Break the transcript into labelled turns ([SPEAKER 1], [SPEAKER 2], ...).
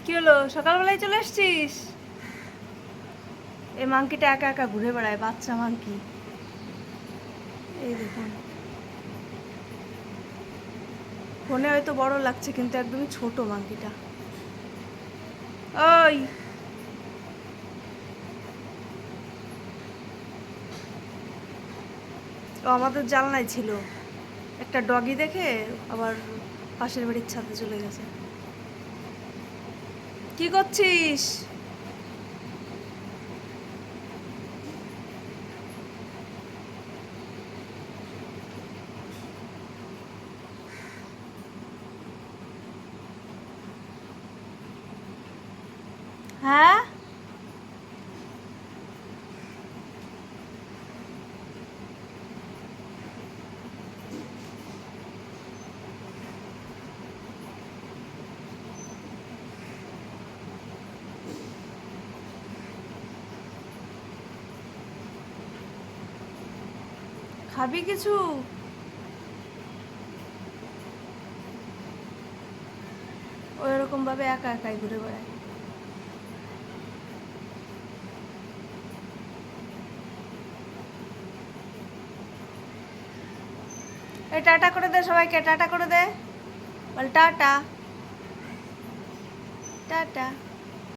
[SPEAKER 1] কি হলো, সকালবেলায় চলে আসছিস? এই মাংকিটা একা একা ঘুরে বেড়ায়, বাচ্চা মাংকি। এই দেখুন, ফোনে হয়তো বড় লাগছে কিন্তু একদমই ছোট মাংকিটা। ওই ও আমাদের জানলায় ছিল, একটা ডগি দেখে আবার পাশের বাড়ির ছাদে চলে গেছে। কি করছিস? হ্যাঁ, খাবি কিছু? ও এরকম ভাবে একা একাই ঘুরে বেড়ায়। এই টাটা করে দে সবাইকে, টাটা করে দে, বল টাটা। টাটা।